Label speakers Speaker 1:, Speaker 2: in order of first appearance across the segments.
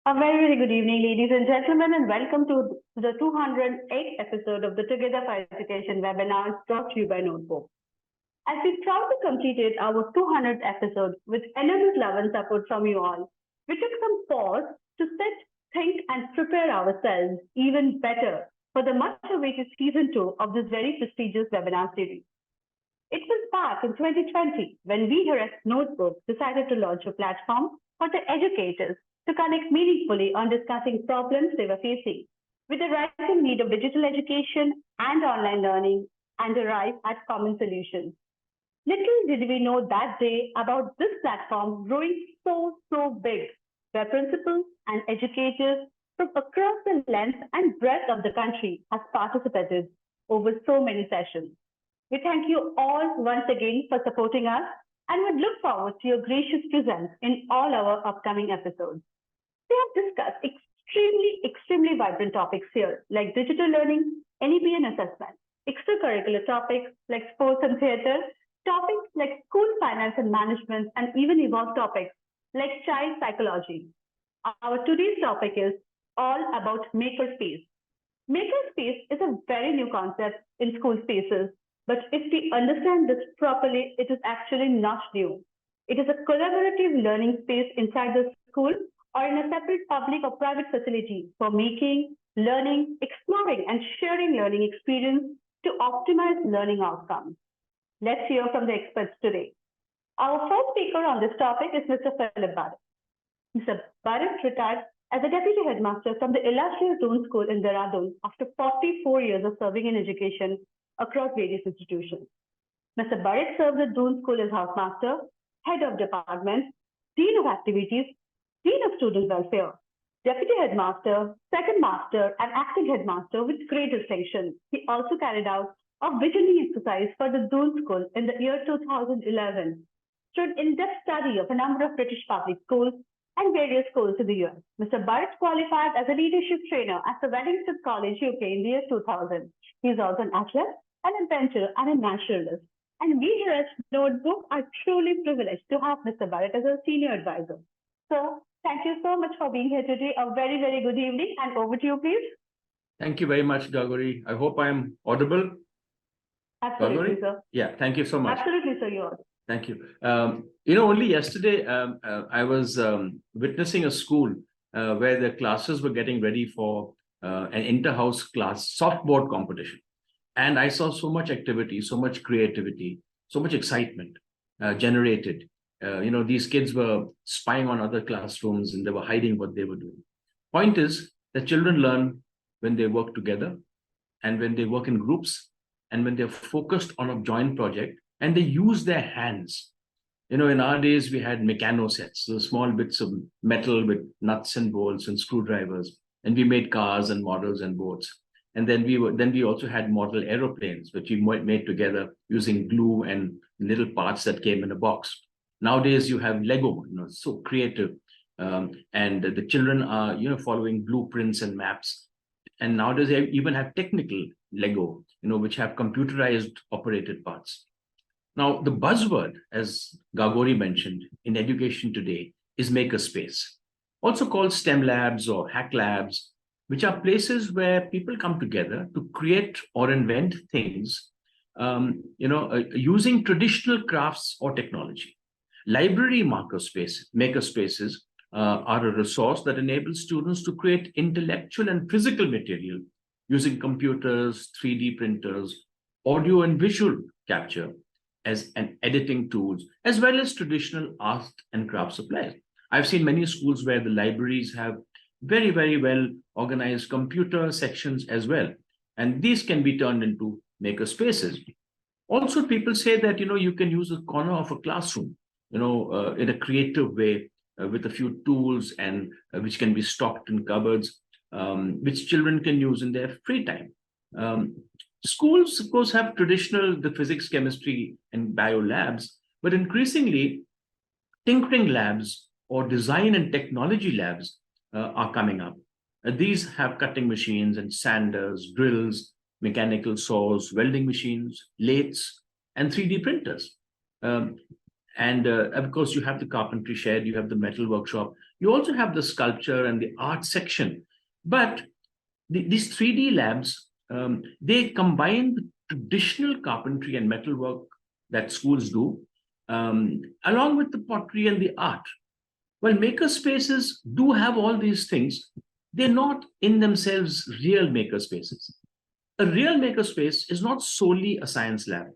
Speaker 1: A very good evening, ladies and gentlemen, and welcome to the 208th episode of the Together for Education webinar brought to you by Notebook. As we proudly completed our 200th episode with enormous love and support from you all, we took some pause to sit, think, and prepare ourselves even better for the much-awaited season 2 of this very prestigious webinar series. It was back in 2020 when we here at Notebook decided to launch a platform for the educators to connect meaningfully on discussing problems they were facing with the rising need of digital education and online learning and arrive at common solutions. Little did we know that day about this platform growing so big, where principals and educators from across the length and breadth of the country have participated over so many sessions. We thank you all once again for supporting us and would look forward to your gracious presence in all our upcoming episodes. We have discussed extremely vibrant topics here, like digital learning, NEP and assessment, extracurricular topics like sports and theatre, topics like school finance and management, and even evolved topics like child psychology. Our today's topic is all about Makerspace. Makerspace is a very new concept in school spaces, but if we understand this properly, it is actually not new. It is a collaborative learning space inside the school or in a separate public or private facility for making, learning, exploring, and sharing learning experience to optimize learning outcomes. Let's hear from the experts today. Our first speaker on this topic is Mr. Burrett. Mr. Burrett retired as a deputy headmaster from the illustrious Doon school in Dehradun after 44 years of serving in education across various institutions. Mr. Burrett served at Doon school as housemaster, head of department, dean of activities, dean of student welfare, deputy headmaster, second master, and acting headmaster with great distinction. He also carried out a visioning exercise for the Doon school in the year 2011 through an in-depth study of a number of British public schools and various schools in the US. Mr. Burrett qualified as a leadership trainer at the Wellingston College, UK in the year 2000. He is also an athlete, an adventurer, and a naturalist. And we here at Notebook are truly privileged to have Mr. Burrett as a senior advisor. So thank you so much for being here today. A very good evening, and over to you, please.
Speaker 2: Thank you very much, Gauri. I hope I'm audible.
Speaker 1: Absolutely,
Speaker 2: Gauri?
Speaker 1: sir.
Speaker 2: Yeah, thank you so much.
Speaker 1: Absolutely, sir, you are.
Speaker 2: Thank you. Only yesterday I was witnessing a school where the classes were getting ready for an inter-house class softboard competition. And I saw so much activity, so much creativity, so much excitement generated. These kids were spying on other classrooms and they were hiding what they were doing. Point is that children learn when they work together and when they work in groups and when they're focused on a joint project and they use their hands. In our days, we had mechano sets, so small bits of metal with nuts and bolts and screwdrivers, and we made cars and models and boats. And then we also had model aeroplanes, which we made together using glue and little parts that came in a box. Nowadays, you have Lego, so creative. And the children are, following blueprints and maps. And nowadays, they even have technical Lego, which have computerized operated parts. Now, the buzzword, as Gauri mentioned, in education today is Makerspace, also called STEM labs or hack labs, which are places where people come together to create or invent things, using traditional crafts or technology. Library makerspaces are a resource that enables students to create intellectual and physical material using computers, 3D printers, audio and visual capture as an editing tools, as well as traditional art and craft supplies. I've seen many schools where the libraries have very well organized computer sections as well. And these can be turned into maker spaces. Also, people say that, you can use a corner of a classroom, in a creative way with a few tools and which can be stocked in cupboards, which children can use in their free time. Schools, of course, have the physics, chemistry, and bio labs, but increasingly, tinkering labs or design and technology labs are coming up. These have cutting machines and sanders, drills, mechanical saws, welding machines, lathes, and 3D printers. And of course, you have the carpentry shed, you have the metal workshop, You also have the sculpture and the art section, but these 3D labs, they combine the traditional carpentry and metalwork that schools do, along with the pottery and the art. While makerspaces do have all these things, they're not in themselves real makerspaces. A real makerspace is not solely a science lab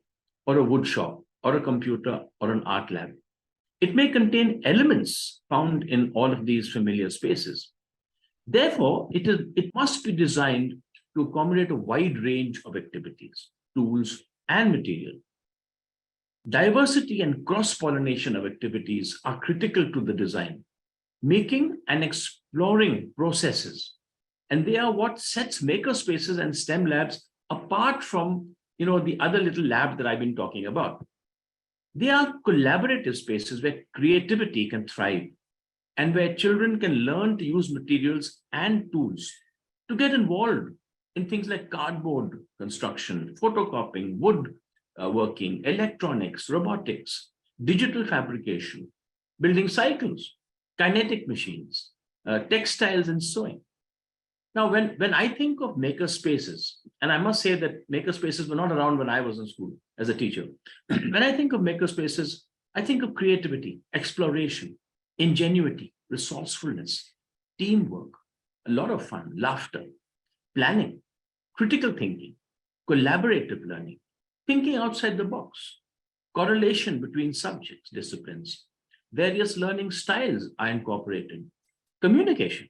Speaker 2: or a wood shop or a computer or an art lab. It may contain elements found in all of these familiar spaces. Therefore, it must be designed to accommodate a wide range of activities, tools, and material. Diversity and cross-pollination of activities are critical to the design, making and exploring processes. And they are what sets makerspaces and STEM labs apart from the other little lab that I've been talking about. They are collaborative spaces where creativity can thrive and where children can learn to use materials and tools to get involved in things like cardboard construction, photocopying, wood working, electronics, robotics, digital fabrication, building cycles, kinetic machines, textiles, and sewing. Now, when I think of maker spaces, and I must say that maker spaces were not around when I was in school as a teacher. When I think of maker spaces, I think of creativity, exploration, ingenuity, resourcefulness, teamwork, a lot of fun, laughter, planning, critical thinking, collaborative learning, thinking outside the box, correlation between subjects, disciplines, various learning styles are incorporated, communication,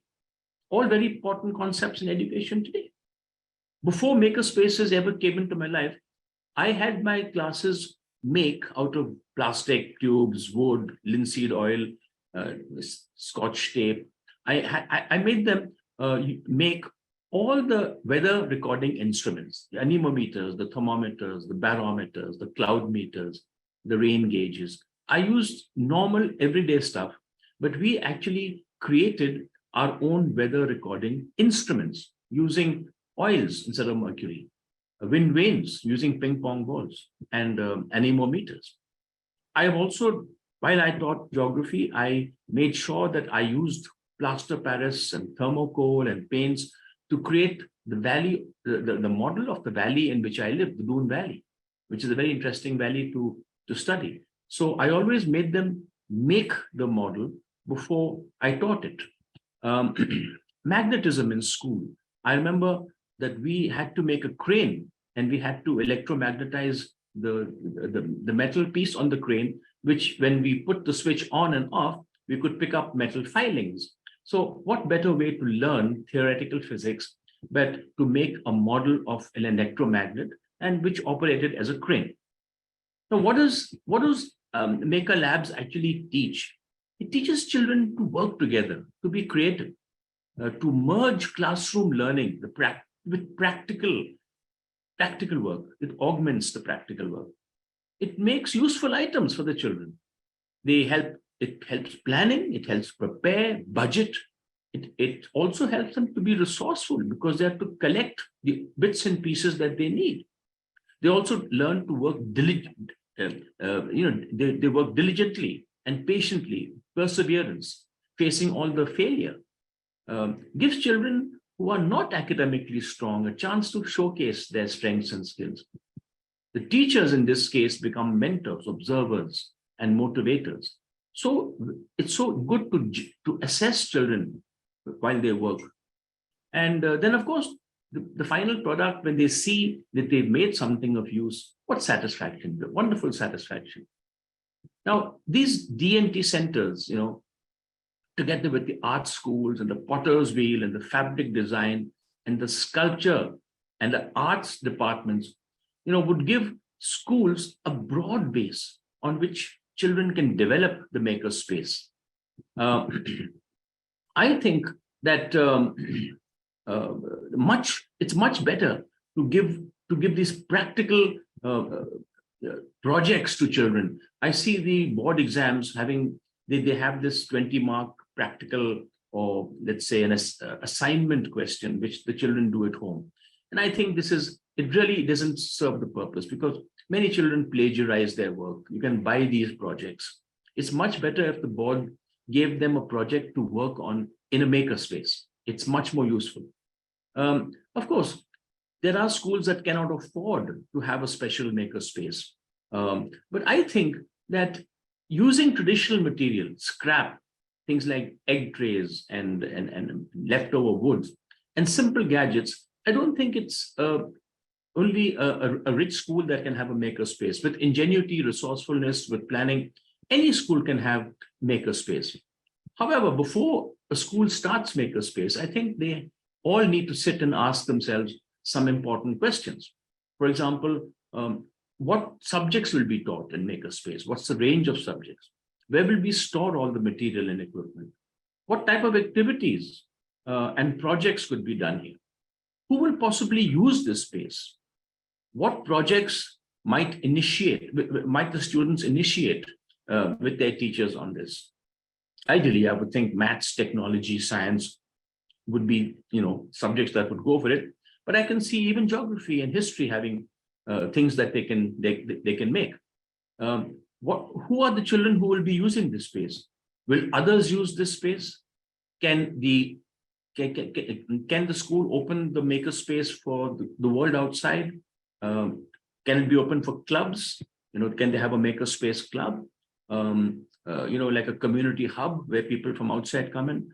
Speaker 2: all very important concepts in education today. Before makerspaces ever came into my life, I had my classes make out of plastic tubes, wood, linseed oil, scotch tape. I made them make all the weather recording instruments, the anemometers, the thermometers, the barometers, the cloud meters, the rain gauges. I used normal everyday stuff, but we actually created our own weather recording instruments using oils instead of mercury, wind vanes using ping pong balls, and anemometers. I have also, while I taught geography, I made sure that I used plaster Paris and thermocol and paints to create the valley, the model of the valley in which I live, the Doon Valley, which is a very interesting valley to study. So I always made them make the model before I taught it. Magnetism in school. I remember that we had to make a crane and we had to electromagnetize the metal piece on the crane, which when we put the switch on and off, we could pick up metal filings. So what better way to learn theoretical physics but to make a model of an electromagnet and which operated as a crane? Now, what does Maker Labs actually teach? It teaches children to work together, to be creative, to merge classroom learning with practical work. It augments the practical work. It makes useful items for the children. It helps planning, it helps prepare, budget. It also helps them to be resourceful because they have to collect the bits and pieces that they need. They also learn to work diligently. They work diligently and patiently, perseverance, facing all the failure. Gives children who are not academically strong a chance to showcase their strengths and skills. The teachers in this case become mentors, observers, and motivators. So it's so good to assess children while they work. And then, of course, the final product, when they see that they've made something of use, what satisfaction, the wonderful satisfaction. Now, these D&T centers, together with the art schools and the potter's wheel and the fabric design and the sculpture and the arts departments, would give schools a broad base on which children can develop the maker space. I think that it's much better to give these practical projects to children. I see the board exams they have this 20-mark practical, or let's say an assignment question, which the children do at home. And I think it really doesn't serve the purpose because many children plagiarize their work. You can buy these projects. It's much better if the board gave them a project to work on in a makerspace. It's much more useful. Of course, there are schools that cannot afford to have a special makerspace. But I think that using traditional materials, scrap, things like egg trays and leftover woods and simple gadgets, I don't think it's only a rich school that can have a makerspace. With ingenuity, resourcefulness, with planning, any school can have makerspace. However, before a school starts makerspace, I think they all need to sit and ask themselves some important questions. For example, what subjects will be taught in makerspace? What's the range of subjects? Where will we store all the material and equipment? What type of activities and projects could be done here? Who will possibly use this space? What projects might the students initiate with their teachers on this? Ideally, I would think maths, technology, science would be, subjects that would go for it. But I can see even geography and history having things that they can make. Who are the children who will be using this space? Will others use this space? Can the school open the makerspace for the world outside? Can it be open for clubs? Can they have a makerspace club? Like a community hub where people from outside come in.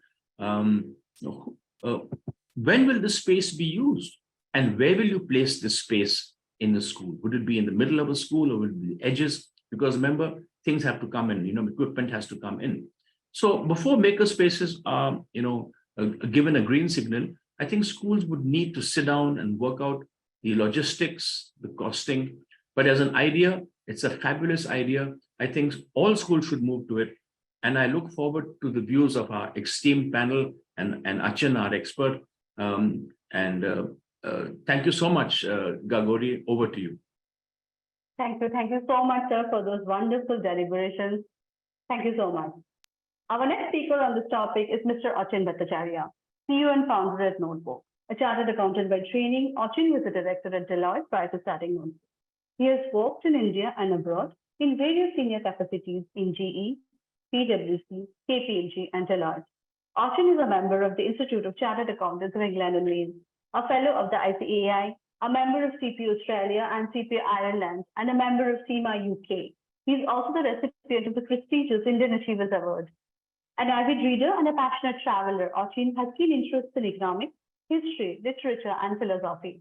Speaker 2: When will this space be used? And where will you place this space in the school? Would it be in the middle of a school or will it be the edges? Because remember, things have to come in, equipment has to come in. So before makerspaces are, given a green signal, I think schools would need to sit down and work out the logistics, the costing. But as an idea, it's a fabulous idea. I think all schools should move to it. And I look forward to the views of our esteemed panel and Achin, our expert. Thank you so much, Gagori. Over to you.
Speaker 1: Thank you. Thank you so much, sir, for those wonderful deliberations. Thank you so much. Our next speaker on this topic is Mr. Achin Bhattacharyya, CEO and founder at Notebook. A chartered accountant by training, Achin was a director at Deloitte prior to starting Notebook. He has worked in India and abroad in various senior capacities in GE, PwC, KPMG, and Deloitte. Achin is a member of the Institute of Chartered Accountants of England and Wales, a fellow of the ICAI, a member of CP Australia and CP Ireland, and a member of CIMA UK. He is also the recipient of the prestigious Indian Achievers Award. An avid reader and a passionate traveler, Achin has keen interests in economics, history, literature, and philosophy.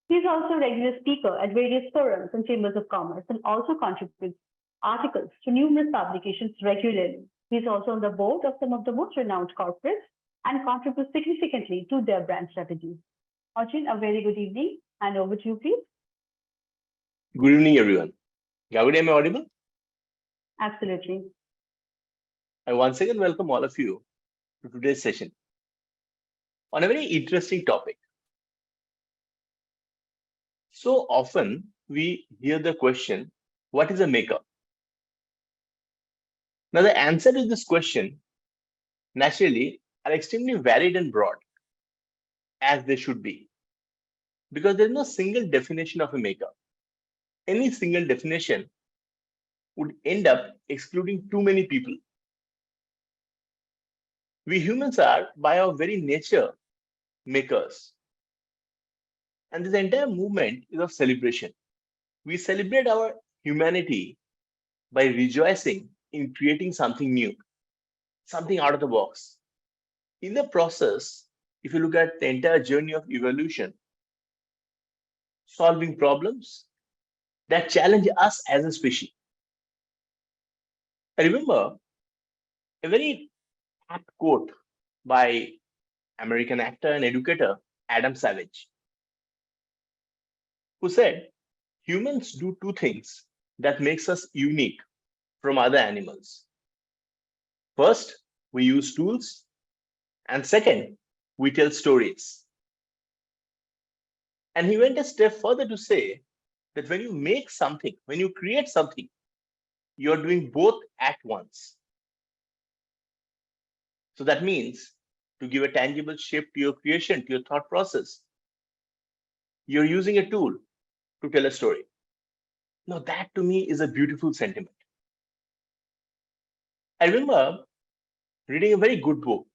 Speaker 1: He is also a regular speaker at various forums and chambers of commerce and also contributes articles to numerous publications regularly. He is also on the board of some of the most renowned corporates and contributes significantly to their brand strategies. Achin, a very good evening, and over to you, please.
Speaker 3: Good evening, everyone. Gavin, am I audible?
Speaker 1: Absolutely.
Speaker 3: I once again welcome all of you to today's session on a very interesting topic. So often we hear the question, what is a maker? Now, the answer to this question naturally are extremely varied and broad, as they should be, because there is no single definition of a maker. Any single definition would end up excluding too many people. We humans are, by our very nature, makers. And this entire movement is of celebration. We celebrate our humanity by rejoicing in creating something new, something out of the box. In the process, if you look at the entire journey of evolution, solving problems that challenge us as a species. I remember a very apt quote by American actor and educator Adam Savage, who said, humans do two things that makes us unique from other animals. First, we use tools, and second, we tell stories. And he went a step further to say that when you make something, when you create something, you're doing both at once. So that means to give a tangible shape to your creation, to your thought process, you're using a tool to tell a story. Now, that to me is a beautiful sentiment. I remember reading a very good book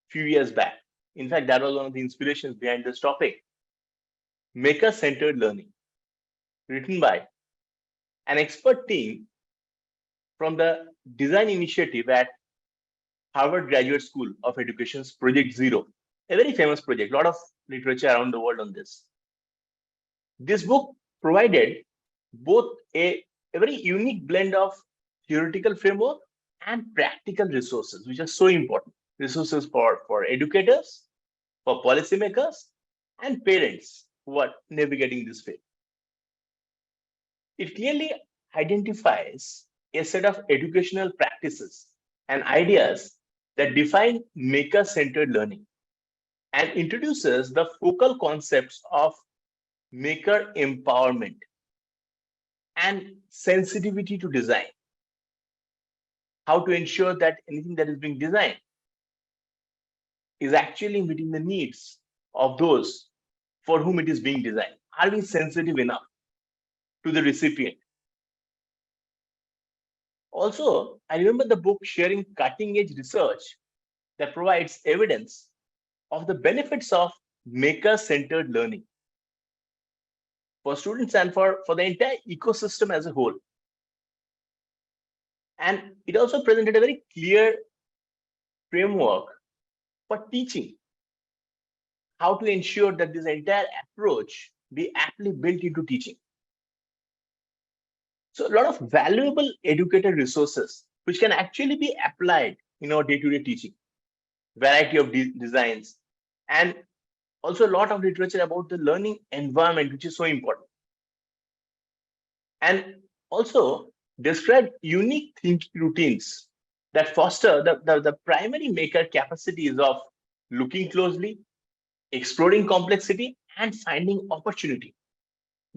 Speaker 3: a few years back. In fact, that was one of the inspirations behind this topic. Maker-centered learning, written by an expert team from the design initiative at Harvard Graduate School of Education's Project Zero, a very famous project, a lot of literature around the world on this. This book provided both a very unique blend of theoretical framework and practical resources, which are so important. Resources for educators, for policymakers, and parents who are navigating this field. It clearly identifies a set of educational practices and ideas that define maker-centered learning and introduces the focal concepts of maker empowerment and sensitivity to design. How to ensure that anything that is being designed is actually meeting the needs of those for whom it is being designed. Are we sensitive enough to the recipient? Also, I remember the book sharing cutting-edge research that provides evidence of the benefits of maker-centered learning for students and for the entire ecosystem as a whole. And it also presented a very clear framework for teaching, how to ensure that this entire approach be aptly built into teaching. So a lot of valuable educator resources which can actually be applied in our day-to-day teaching, variety of designs, and also a lot of literature about the learning environment, which is so important. And also describe unique thinking routines that foster the primary maker capacities of looking closely, exploring complexity, and finding opportunity.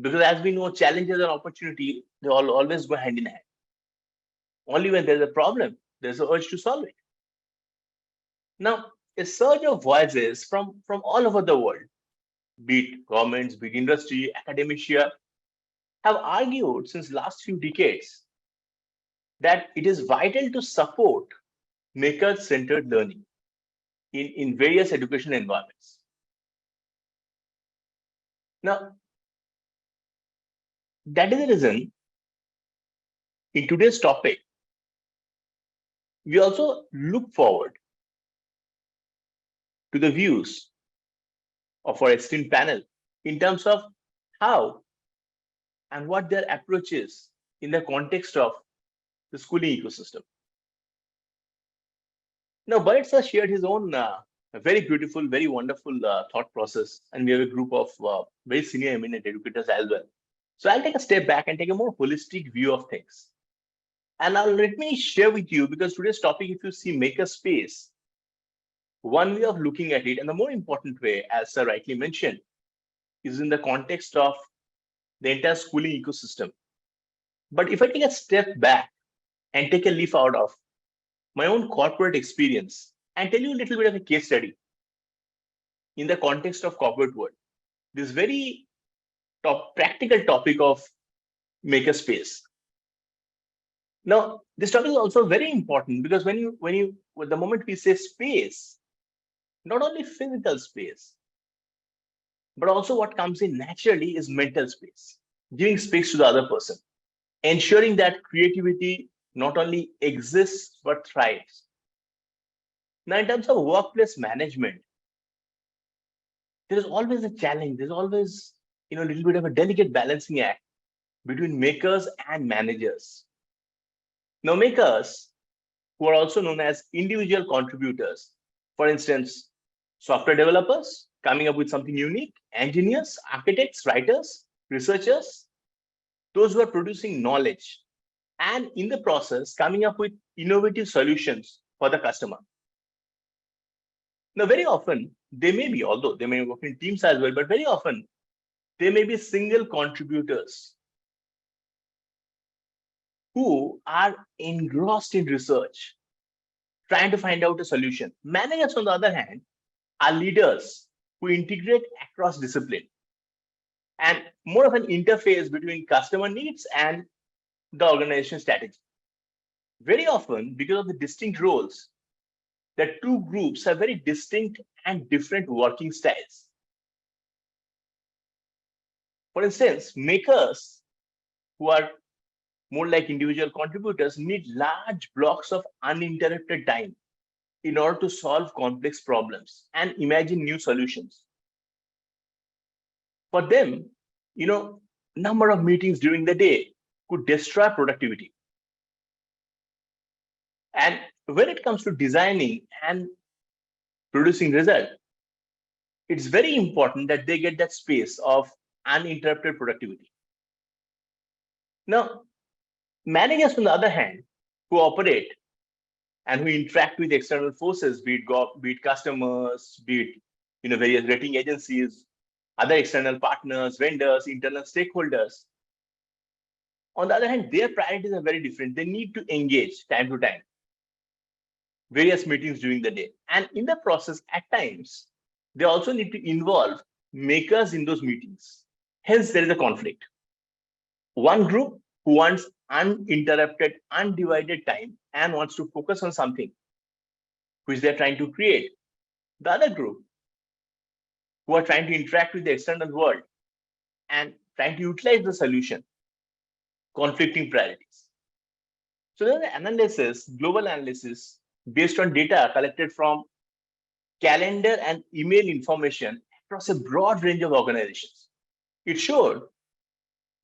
Speaker 3: Because as we know, challenges and opportunity, they always go hand in hand. Only when there's a problem, there's an urge to solve it. Now, a surge of voices from all over the world, be it governments, be it industry, academia, have argued since last few decades that it is vital to support maker-centered learning in various education environments. Now, that is the reason in today's topic, we also look forward to the views of our esteemed panel in terms of how and what their approach is in the context of the schooling ecosystem. Now, Burrett has shared his own very beautiful, very wonderful thought process, and we have a group of very senior eminent educators as well. So I'll take a step back and take a more holistic view of things. And now let me share with you, because today's topic, if you see Makerspace, one way of looking at it, and the more important way, as Sir rightly mentioned, is in the context of the entire schooling ecosystem. But if I take a step back and take a leaf out of my own corporate experience and tell you a little bit of a case study in the context of corporate world, this very practical topic of Makerspace. Now, this topic is also very important because the moment we say space, not only physical space, but also what comes in naturally is mental space, giving space to the other person, ensuring that creativity not only exists, but thrives. Now, in terms of workplace management, there is always a challenge. There's always, a little bit of a delicate balancing act between makers and managers. Now, makers, who are also known as individual contributors, for instance, software developers coming up with something unique, engineers, architects, writers, researchers, those who are producing knowledge, and in the process, coming up with innovative solutions for the customer. Now, very often, they may be, although they may work in teams as well, but very often, they may be single contributors who are engrossed in research, trying to find out a solution. Managers, on the other hand, are leaders who integrate across discipline and more of an interface between customer needs and the organization strategy. Very often, because of the distinct roles, that two groups have very distinct and different working styles. For instance, makers who are more like individual contributors need large blocks of uninterrupted time in order to solve complex problems and imagine new solutions. For them, number of meetings during the day could destroy productivity. And when it comes to designing and producing result, it's very important that they get that space of uninterrupted productivity. Now, managers, on the other hand, who operate and who interact with external forces, be it customers, be it various rating agencies, other external partners, vendors, internal stakeholders. On the other hand, their priorities are very different. They need to engage time to time, various meetings during the day. And in the process, at times, they also need to involve makers in those meetings. Hence, there is a conflict. One group who wants uninterrupted, undivided time and wants to focus on something which they're trying to create. The other group who are trying to interact with the external world and trying to utilize the solution, conflicting priorities. So there's an analysis, global analysis, based on data collected from calendar and email information across a broad range of organizations. It showed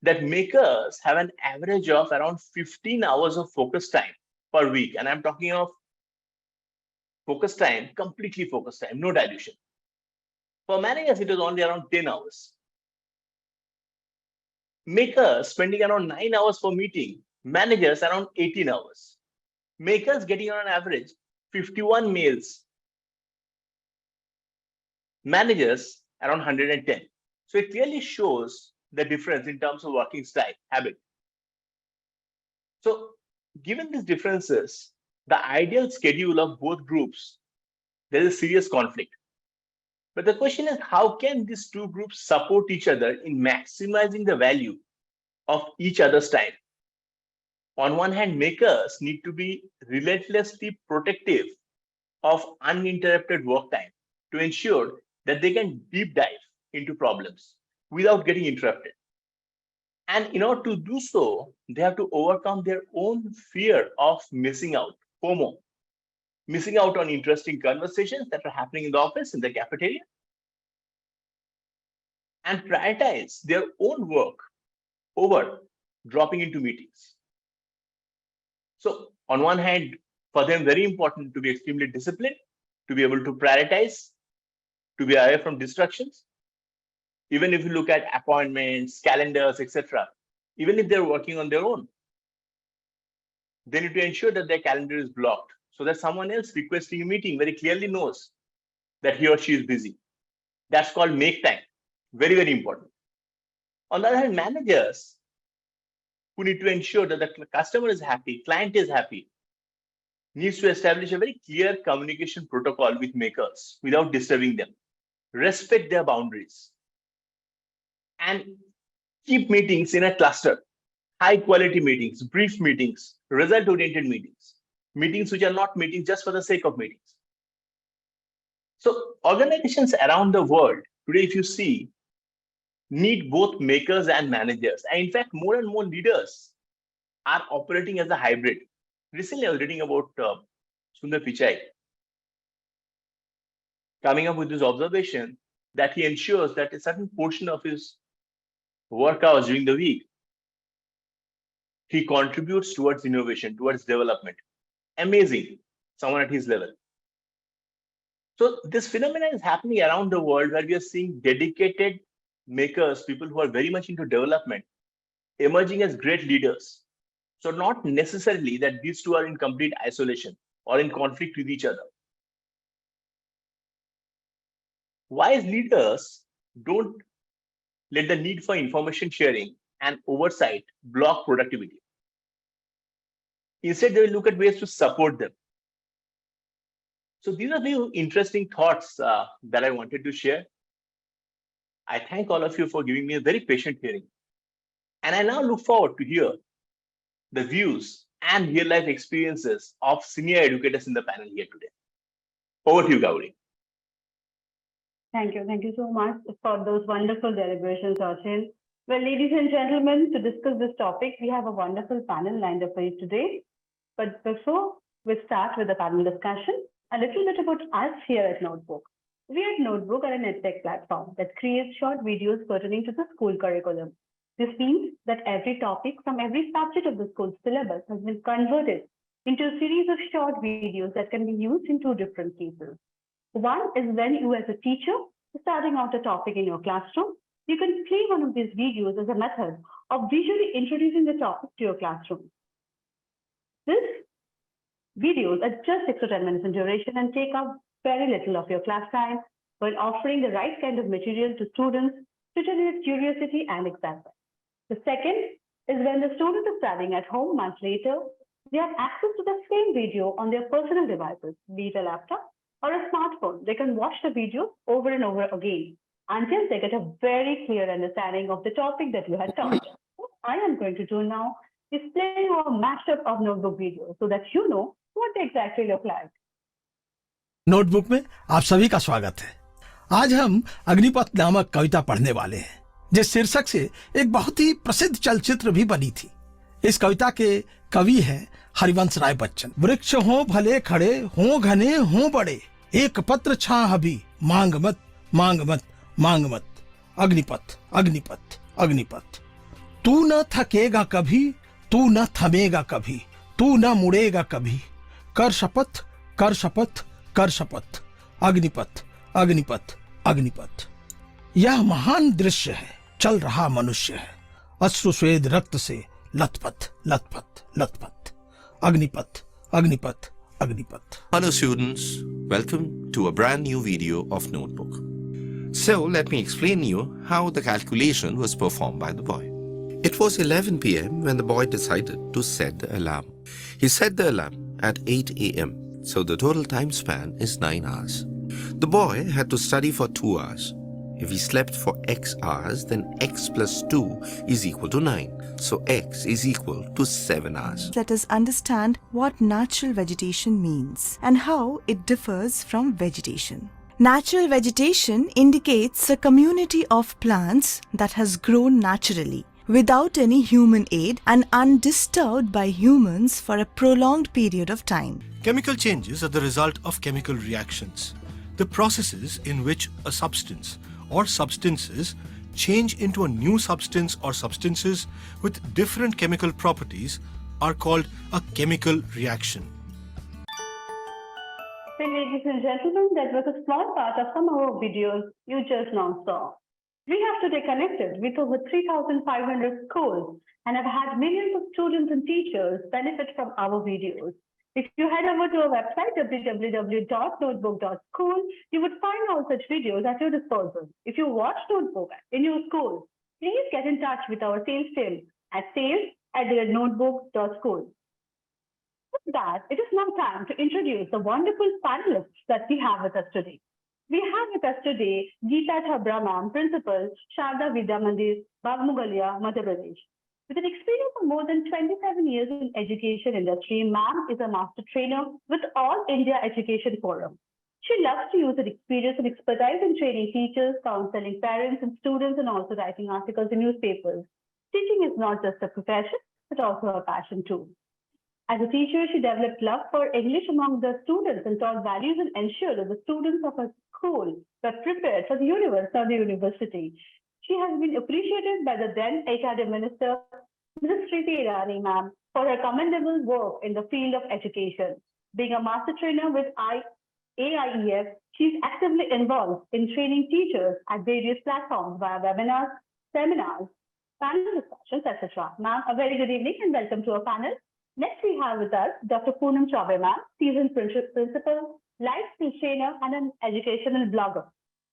Speaker 3: that makers have an average of around 15 hours of focus time per week. And I'm talking of focus time, completely focus time, no dilution. For managers, it was only around 10 hours. Makers spending around 9 hours for meeting, managers around 18 hours. Makers getting on an average 51 mails, managers around 110. So it clearly shows the difference in terms of working style, habit. So given these differences, the ideal schedule of both groups, there is a serious conflict. But the question is, how can these two groups support each other in maximizing the value of each other's time? On one hand, makers need to be relentlessly protective of uninterrupted work time to ensure that they can deep dive into problems without getting interrupted. And in order to do so, they have to overcome their own fear of missing out, FOMO, missing out on interesting conversations that are happening in the office, in the cafeteria, and prioritize their own work over dropping into meetings. So on one hand, for them, very important to be extremely disciplined, to be able to prioritize, to be away from distractions. Even if you look at appointments, calendars, etc., even if they're working on their own, they need to ensure that their calendar is blocked so that someone else requesting a meeting very clearly knows that he or she is busy. That's called make time. Very, very important. On the other hand, managers who need to ensure that the customer is happy, client is happy, needs to establish a very clear communication protocol with makers without disturbing them, respect their boundaries, and keep meetings in a cluster, high quality meetings, brief meetings, result oriented meetings, meetings which are not meetings just for the sake of meetings. So organizations around the world today, if you see, need both makers and managers. And in fact, more and more leaders are operating as a hybrid. Recently, I was reading about Sundar Pichai coming up with this observation that he ensures that a certain portion of his work hours during the week, he contributes towards innovation, towards development. Amazing, someone at his level. So this phenomenon is happening around the world where we are seeing dedicated makers, people who are very much into development, emerging as great leaders. So not necessarily that these two are in complete isolation or in conflict with each other. Wise leaders don't let the need for information sharing and oversight block productivity. Instead, they will look at ways to support them. So these are few interesting thoughts that I wanted to share. I thank all of you for giving me a very patient hearing. And I now look forward to hear the views and real life experiences of senior educators in the panel here today. Over to you, Gauri.
Speaker 1: Thank you. Thank you so much for those wonderful deliberations, Achin. Well, ladies and gentlemen, to discuss this topic, we have a wonderful panel lined up for you today. But before we start with the panel discussion, a little bit about us here at Notebook. We at Notebook are an edtech platform that creates short videos pertaining to the school curriculum. This means that every topic from every subject of the school syllabus has been converted into a series of short videos that can be used in two different cases. One is when you as a teacher are starting out a topic in your classroom, you can play one of these videos as a method of visually introducing the topic to your classroom. These videos are just 6 to 10 minutes in duration and take up very little of your class time while offering the right kind of material to students to generate curiosity and excitement. The second is when the student is studying at home months later, they have access to the same video on their personal devices, be it a laptop or a smartphone. They can watch the video over and over again until they get a very clear understanding of the topic that you had taught. What I am going to do now is play a mashup of notebook videos so that you know what they exactly look like.
Speaker 4: Notebook में आप सभी का स्वागत है। आज हम अग्निपथ नामक कविता पढ़ने वाले हैं, जिस शीर्षक से एक बहुत ही प्रसिद्ध चलचित्र भी बनी थी। इस कविता के कवि हैं हरिवंश राय बच्चन। वृक्ष हो भले खड़े, हो घने हो बड़े, एक पत्र छाह भी, मांग मत मांग मत मांग मत। अग्निपथ अग्निपथ अग्निपथ। तू न थकेगा कभी, तू न थमेगा कभी, तू न मुड़ेगा कभी। कर शपथ कर शपथ कर शपथ। अग्निपथ अग्निपथ अग्निपथ। यह महान दृश्य है, चल रहा मनुष्य है, अश्रु स्वेद रक्त से लथपथ लथपथ लथपथ। Agnipath Agnipath Agnipath.
Speaker 5: Hello students, welcome to a brand new video of Notebook. So let me explain you how the calculation was performed by the boy. It was 11 p.m. when the boy decided to set the alarm. He set the alarm at 8 a.m. So the total time span is 9 hours. The boy had to study for 2 hours. If he slept for x hours, then x plus 2 is equal to 9. So x is equal to 7 hours.
Speaker 6: Let us understand what natural vegetation means and how it differs from vegetation. Natural vegetation indicates a community of plants that has grown naturally, without any human aid and undisturbed by humans for a prolonged period of time.
Speaker 7: Chemical changes are the result of chemical reactions. The processes in which a substance or substances change into a new substance or substances with different chemical properties are called a chemical reaction.
Speaker 1: So, ladies and gentlemen, that was a small part of some of our videos you just now saw. We have today connected with over 3,500 schools and have had millions of students and teachers benefit from our videos. If you head over to our website, www.notebook.school, you would find all such videos at your disposal. If you watch Notebook in your school, please get in touch with our sales team at sales@notebook.school. With that, it is now time to introduce the wonderful panelists that we have with us today. We have with us today Geeta Chabra ma'am, Principal, Sharda Vidya Mandir, Baghmugalia, Madhya Pradesh. With an experience of more than 27 years in education industry, ma'am is a master trainer with All India Education Forum. She loves to use her experience and expertise in training teachers, counseling parents and students, and also writing articles in newspapers. Teaching is not just a profession, but also a passion too. As a teacher, she developed love for English among the students and taught values and ensured that the students of her school were prepared for the universe or the university. She has been appreciated by the then Academician, Mrs. Sriti Irani ma'am, for her commendable work in the field of education. Being a master trainer with AIEF, she is actively involved in training teachers at various platforms via webinars, seminars, panel discussions, etc. Ma'am, a very good evening and welcome to our panel. Next, we have with us Dr. Poonam Chaubey ma'am, seasoned principal, life skill trainer, and an educational blogger.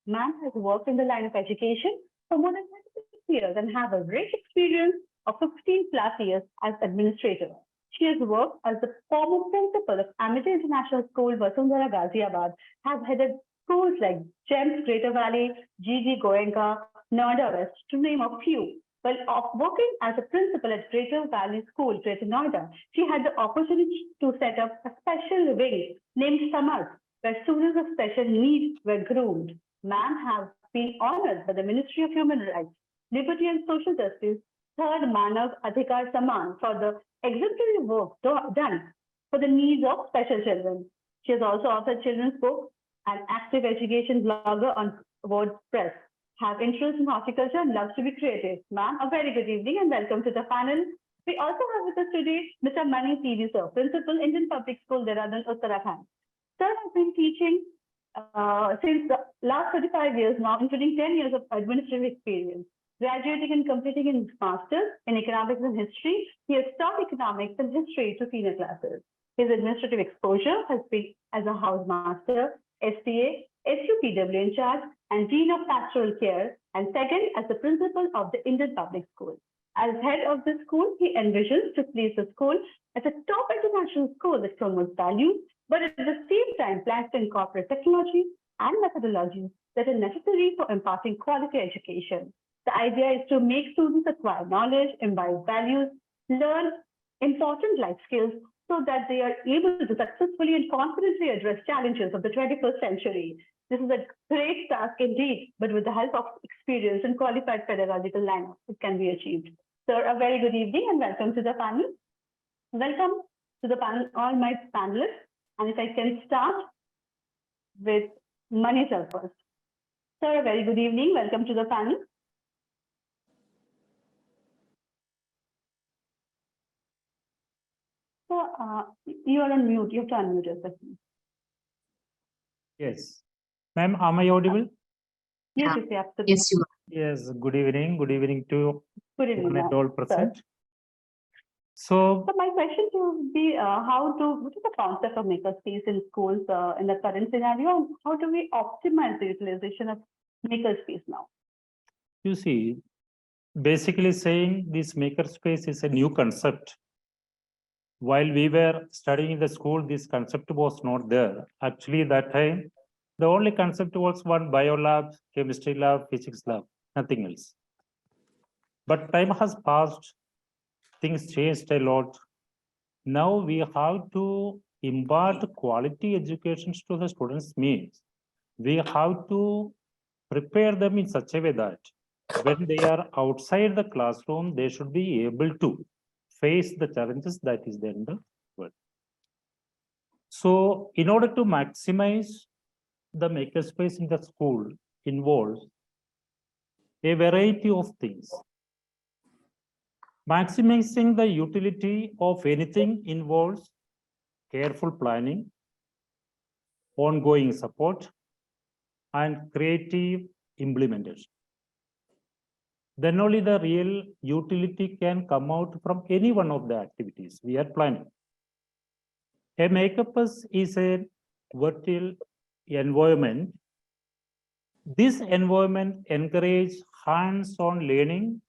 Speaker 1: Ma'am has worked in the line of education for more than 26 years and have a rich experience of 15 plus years as administrator. She has worked as the former principal of Amity International School, Vasundhara, Ghaziabad, has headed schools like GEMS, Greater Valley, GG, Goenka, Noida West, to name a few. While working as a principal at Greater Valley School, Greater Noida, she had the opportunity to set up a special wing named Samarth where students of special needs were groomed. Man has been honored by the Ministry of Human Rights, Liberty and Social Justice, third Manav Adhikar Saman for the exemplary work done for the needs of special children. She has also authored children's books and active education blogger on WordPress. Have interest in horticulture and loves to be creative. Ma'am, a very good evening and welcome to the panel. We also have with us today Mr. Mani TV, sir, Principal, Indian Public School, Dehradun, Uttarakhand. Sir has been teaching since the last 35 years now, including 10 years of administrative experience. Graduating and completing his master's in economics and history, he has taught economics and history to senior classes. His administrative exposure has been as a housemaster, SPA, SUPW in charge, and Dean of Pastoral Care, and second as the principal of the Indian Public School. As head of the school, he envisions to place the school as a top international school that promotes values, but at the same time plans to incorporate technology and methodologies that are necessary for imparting quality education. The idea is to make students acquire knowledge, imbibe values, learn important life skills so that they are able to successfully and confidently address challenges of the 21st century. This is a great task indeed, but with the help of experience and qualified pedagogical lineup, it can be achieved. Sir, a very good evening and welcome to the panel. Welcome to the panel, all my panelists. And if I can start with Mani sir first. Sir, a very good evening. Welcome to the panel. So, you are on mute. You have to unmute yourself.
Speaker 8: Yes. Ma'am, am I audible?
Speaker 1: Yes, yes, absolutely.
Speaker 9: Yes, you are.
Speaker 8: Yes, good evening. Good evening to
Speaker 1: Good evening,
Speaker 8: one and
Speaker 1: ma'am.
Speaker 8: all present. So,
Speaker 1: So my question to you would be, what is the concept of makerspace in schools in the current scenario, and how do we optimize the utilization of makerspace now?
Speaker 8: you see, basically saying this makerspace is a new concept. While we were studying in the school, this concept was not there. Actually, that time, the only concept was one bio lab, chemistry lab, physics lab, nothing else. But time has passed, things changed a lot. Now we have to impart quality education to the students means we have to prepare them in such a way that when they are outside the classroom, they should be able to face the challenges that is there in the world. So in order to maximize the makerspace in the school involves a variety of things. Maximizing the utility of anything involves careful planning, ongoing support, and creative implementation. Then only the real utility can come out from any one of the activities we are planning. A makerspace is a virtual environment. This environment encourages hands-on learning,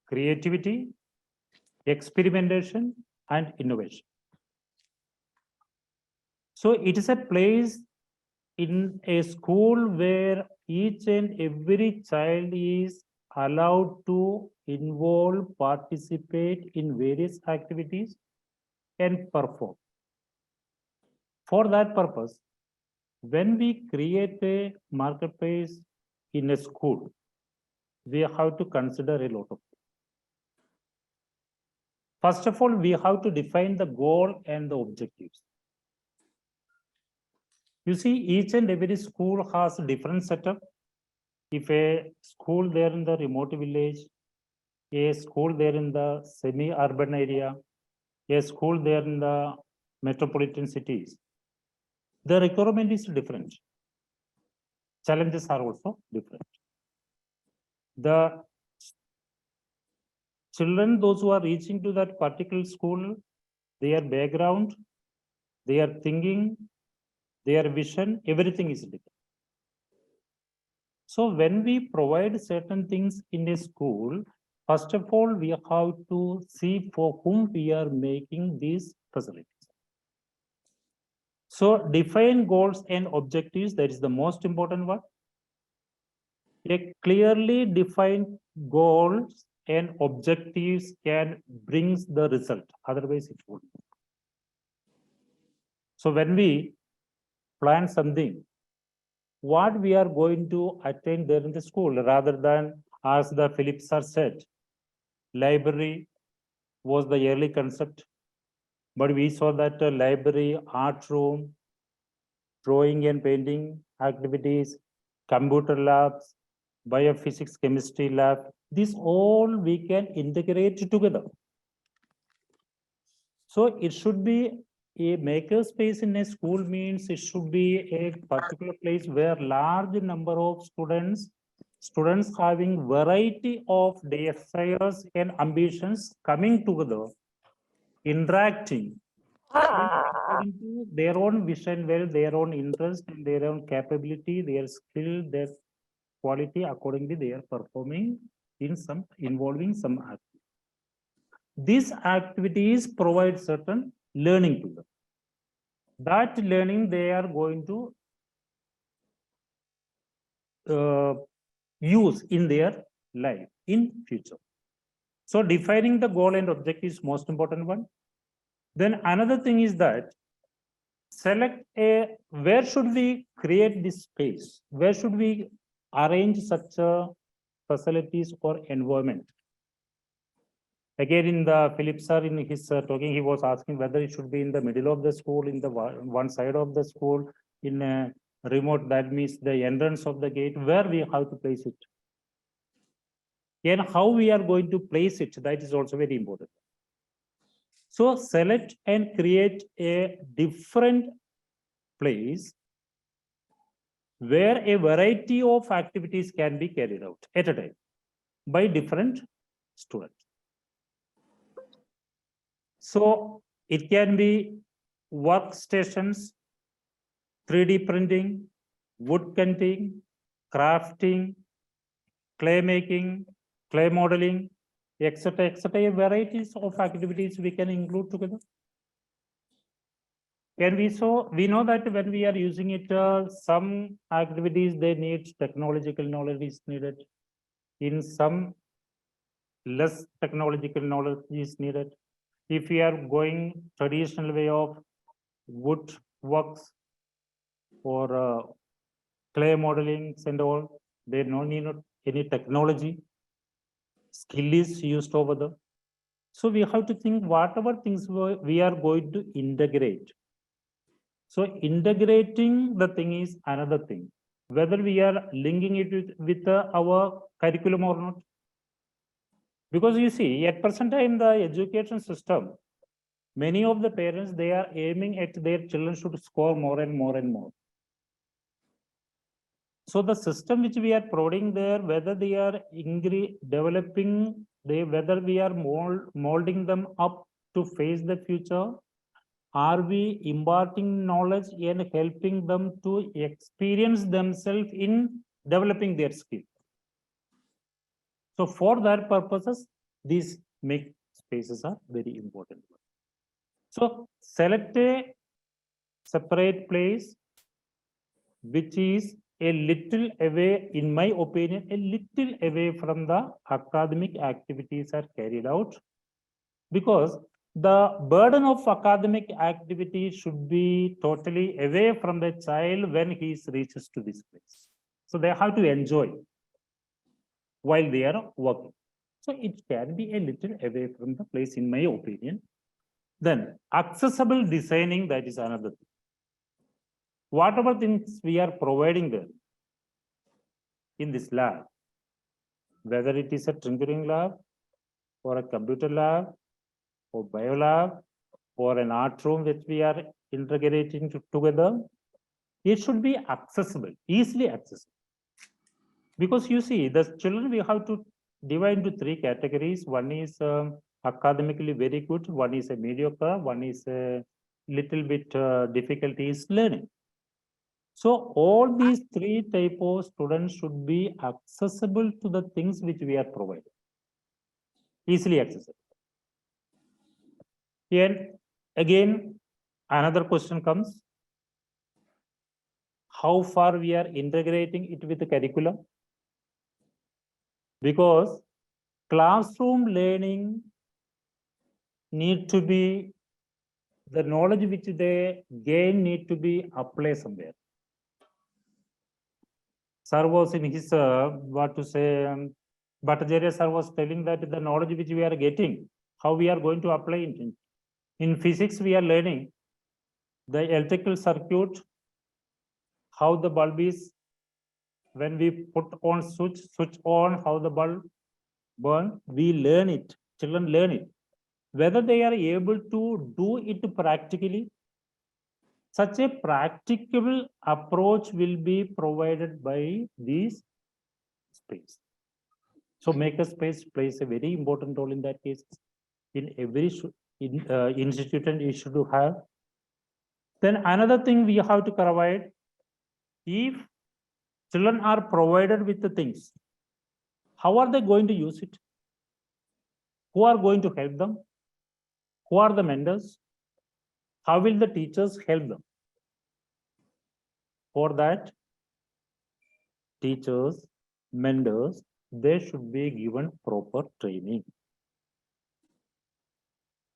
Speaker 8: creativity, experimentation, and innovation. So it is a place in a school where each and every child is allowed to involve, participate in various activities and perform. For that purpose, when we create a marketplace in a school, we have to consider a lot of things. First of all, we have to define the goal and the objectives. You see, each and every school has a different setup. If a school there in the remote village, a school there in the semi-urban area, a school there in the metropolitan cities, the requirement is different. Challenges are also different. The children, those who are reaching to that particular school, their background, their thinking, their vision, everything is different. So when we provide certain things in a school, first of all, we have to see for whom we are making these facilities. So define goals and objectives, that is the most important one. A clearly defined goals and objectives can bring the result, otherwise it won't. So when we plan something, what we are going to attain there in the school, rather than, as the Philip sir said, library was the early concept, but we saw that library, art room, drawing and painting activities, computer labs, biophysics, chemistry lab, these all we can integrate together. So it should be a makerspace in a school means it should be a particular place where large number of students having variety of desires and ambitions coming together, interacting according to their own vision, well, their own interest and their own capability, their skill, their quality, accordingly they are performing in some involving some activity. These activities provide certain learning to them. That learning they are going to use in their life in future. So defining the goal and objective is most important one. Then another thing is that select where should we create this space? Where should we arrange such facilities or environment? Again, in the Philip sir, in his talking, he was asking whether it should be in the middle of the school, in the one side of the school, in a remote, that means the entrance of the gate, where we have to place it. And how we are going to place it, that is also very important. So select and create a different place where a variety of activities can be carried out at a time by different students. So it can be workstations, 3D printing, wood cutting, crafting, clay making, clay modeling, etc., etc. Varieties of activities we can include together. Can we know that when we are using it, some activities they need technological knowledge is needed. In some, less technological knowledge is needed. If we are going traditional way of wood works or clay modeling and all, they don't need any technology. Skill is used over there. So we have to think whatever things we are going to integrate. So integrating the thing is another thing. Whether we are linking it with our curriculum or not. Because you see, at present time, the education system, many of the parents, they are aiming at their children should score more and more and more. So the system which we are providing there, whether they are developing, whether we are molding them up to face the future, are we imparting knowledge and helping them to experience themselves in developing their skill? So for that purposes, these make spaces are very important. So select a separate place which is a little away, in my opinion, a little away from the academic activities are carried out, because the burden of academic activity should be totally away from the child when he reaches to this place. So they have to enjoy while they are working. So it can be a little away from the place, in my opinion. Then accessible designing, that is another thing. Whatever things we are providing there in this lab, whether it is a tinkering lab or a computer lab or bio lab or an art room which we are integrating together, it should be accessible, easily accessible. Because you see, the children we have to divide into three categories. One is academically very good, one is a mediocre, one is a little bit difficulty is learning. So all these three types of students should be accessible to the things which we are providing, easily accessible. And again, another question comes, how far we are integrating it with the curriculum? Because classroom learning need to be the knowledge which they gain need to be applied somewhere. Sir was in his, Bhattacharyya sir was telling that the knowledge which we are getting, how we are going to apply it. In physics, we are learning the electrical circuit, how the bulb is, when we put on switch on, how the bulb burn, we learn it, children learn it. Whether they are able to do it practically, such a practical approach will be provided by this space. So Makerspace plays a very important role in that case. In every institution, you should have. Then another thing we have to provide, if children are provided with the things, how are they going to use it? Who are going to help them? Who are the mentors? How will the teachers help them? For that, teachers, mentors, they should be given proper training.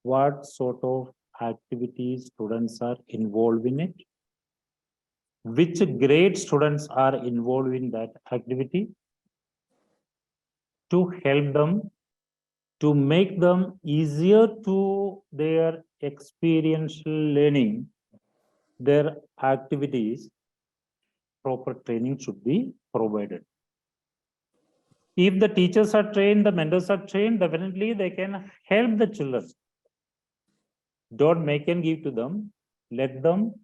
Speaker 8: What sort of activities students are involved in it? Which grade students are involved in that activity? To help them, to make them easier to their experiential learning, their activities, proper training should be provided. If the teachers are trained, the mentors are trained, definitely they can help the children. Don't make and give to them. Let them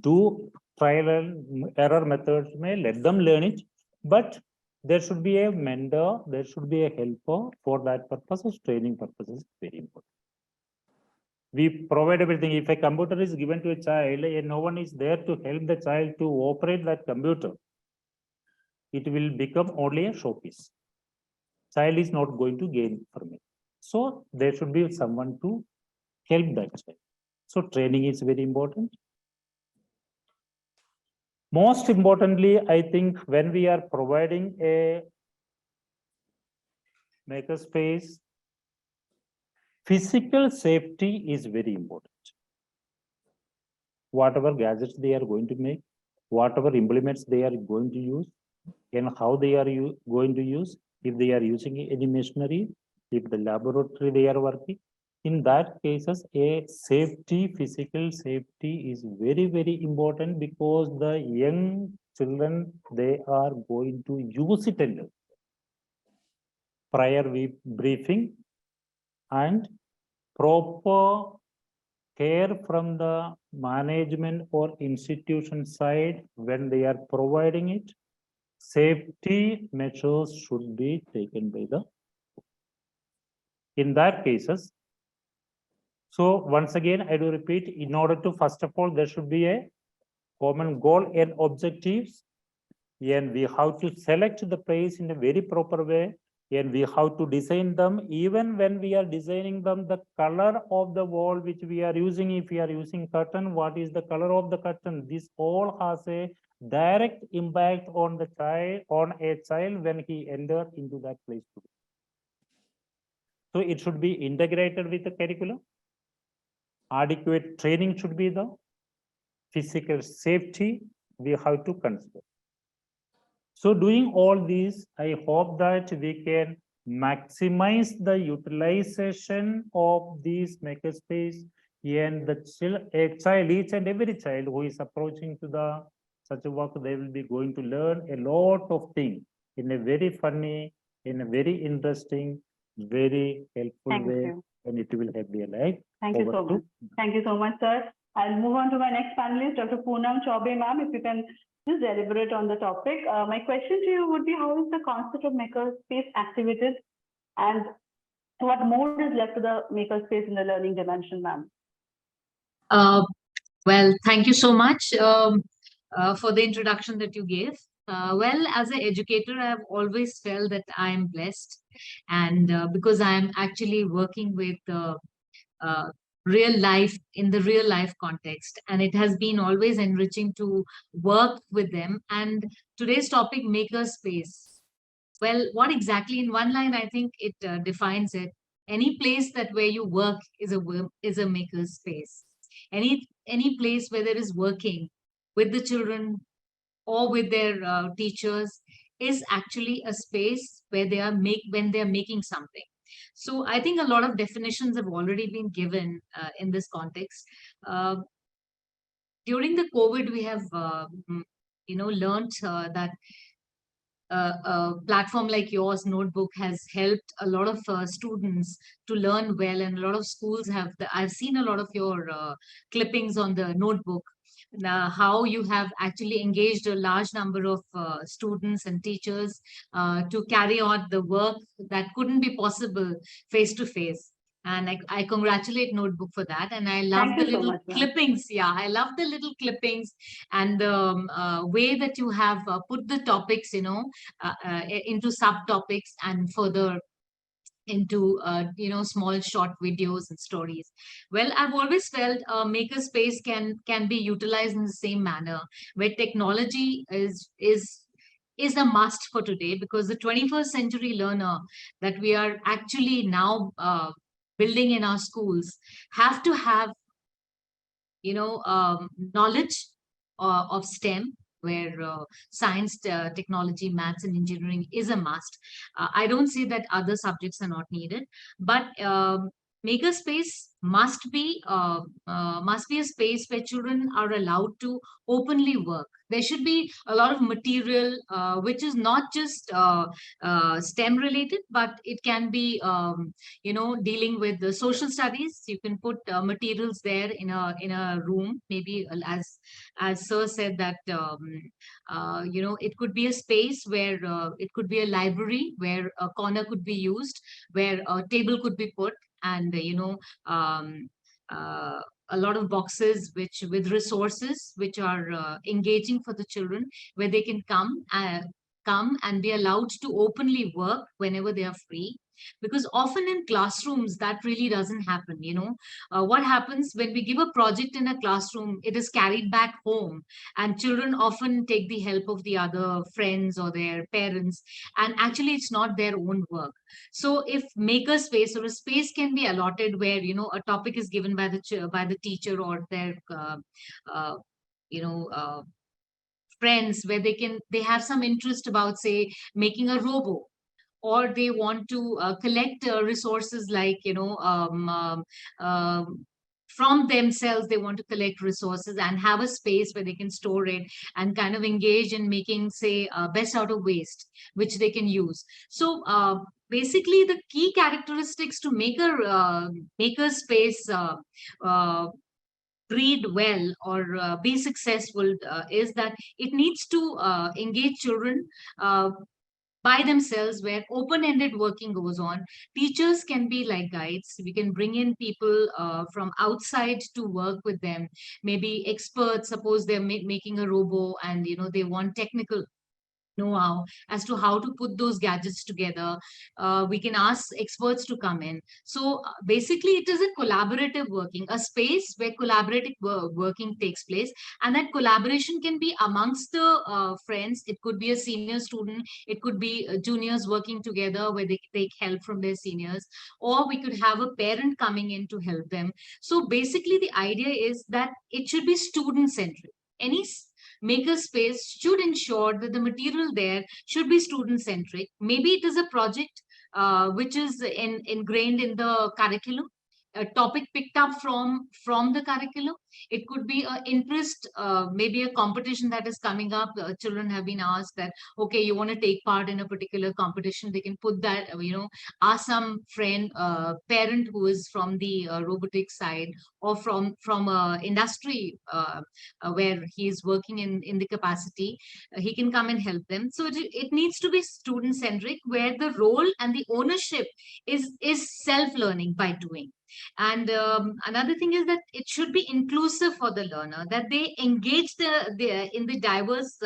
Speaker 8: do trial and error methods, let them learn it. But there should be a mentor, there should be a helper for that purpose. Training purposes very important. We provide everything. If a computer is given to a child and no one is there to help the child to operate that computer, it will become only a showpiece. Child is not going to gain from it. So there should be someone to help that child. So training is very important. Most importantly, I think when we are providing a makerspace, physical safety is very important. Whatever gadgets they are going to make, whatever implements they are going to use, and how they are going to use, if they are using any machinery, if the laboratory they are working, in that cases, a safety, physical safety is very, very important, because the young children, they are going to use it alone. Prior briefing and proper care from the management or institution side when they are providing it, safety measures should be taken by the. In that cases, so once again, I do repeat, in order to, first of all, there should be a common goal and objectives, and we have to select the place in a very proper way, and we have to design them. Even when we are designing them, the color of the wall which we are using, if we are using curtain, what is the color of the curtain? This all has a direct impact on the child, on a child when he enters into that place. So it should be integrated with the curriculum. Adequate training should be the physical safety we have to consider. So doing all these, I hope that we can maximize the utilization of these makerspace, and the child, each and every child who is approaching to the such a work, they will be going to learn a lot of things in a very funny, in a very interesting, very helpful way, and it will help their life.
Speaker 1: Thank you so much. Thank you so much, sir. I'll move on to my next panelist, Dr. Poonam, Chaubey, ma'am, if you can just deliberate on the topic. My question to you would be, how is the concept of makerspace activated, and what more is left to the makerspace in the learning dimension, ma'am?
Speaker 9: Well, thank you so much for the introduction that you gave. Well, as an educator, I have always felt that I am blessed, and because I am actually working with real life, in the real life context, and it has been always enriching to work with them. And today's topic, makerspace. Well, what exactly, in one line, I think it defines it. Any place that where you work is a maker's space. Any place where there is working with the children or with their teachers is actually a space where they are when they are making something. So I think a lot of definitions have already been given in this context. Uh, During the COVID, we have learned that a platform like yours, Notebook, has helped a lot of students to learn well, and a lot of schools have. I've seen a lot of your clippings on the Notebook. Now, how you have actually engaged a large number of students and teachers to carry on the work that couldn't be possible face to face. And I congratulate Notebook for that. And I love
Speaker 1: Thank
Speaker 9: the
Speaker 1: you so
Speaker 9: little
Speaker 1: much, ma'am.
Speaker 9: clippings. Yeah, I love the little clippings and the way that you have put the topics, into subtopics and further into small short videos and stories. Well, I've always felt makerspace can be utilized in the same manner, where technology is a must for today, because the 21st century learner that we are actually now building in our schools have to have knowledge of STEM, where science, technology, maths, and engineering is a must. I don't say that other subjects are not needed, but makerspace must be a space where children are allowed to openly work. There should be a lot of material which is not just STEM related, but it can be dealing with the social studies. You can put materials there in a room, maybe as sir said that it could be a space where it could be a library where a corner could be used, where a table could be put, and um, uh, a lot of boxes with resources which are engaging for the children, where they can come and be allowed to openly work whenever they are free. Because often in classrooms that really doesn't happen. What happens when we give a project in a classroom, it is carried back home, and children often take the help of the other friends or their parents, and actually it's not their own work. So if maker space or a space can be allotted where a topic is given by the teacher or their uh, you know uh, friends, where they have some interest about, say, making a robo, or they want to collect resources like from themselves, they want to collect resources and have a space where they can store it and kind of engage in making, say, best out of waste, which they can use. So basically the key characteristics to make a space uh, read well or be successful is that it needs to engage children uh, by themselves, where open-ended working goes on. Teachers can be like guides. We can bring in people from outside to work with them, maybe experts. Suppose they're making a robo and they want technical know-how as to how to put those gadgets together. We can ask experts to come in. So basically it is a collaborative working, a space where collaborative working takes place, and that collaboration can be amongst the friends. It could be a senior student, it could be juniors working together where they take help from their seniors, or we could have a parent coming in to help them. So basically the idea is that it should be student centric. Any makerspace should ensure that the material there should be student centric. Maybe it is a project which is ingrained in the curriculum, a topic picked up from the curriculum. It could be an interest, maybe a competition that is coming up. Children have been asked that, okay, you want to take part in a particular competition. They can put that, ask some friend, parent who is from the robotics side, or from industry where he is working in the capacity. He can come and help them. So it needs to be student centric, where the role and the ownership is self learning by doing. And another thing is that it should be inclusive for the learner, that they engage in the diverse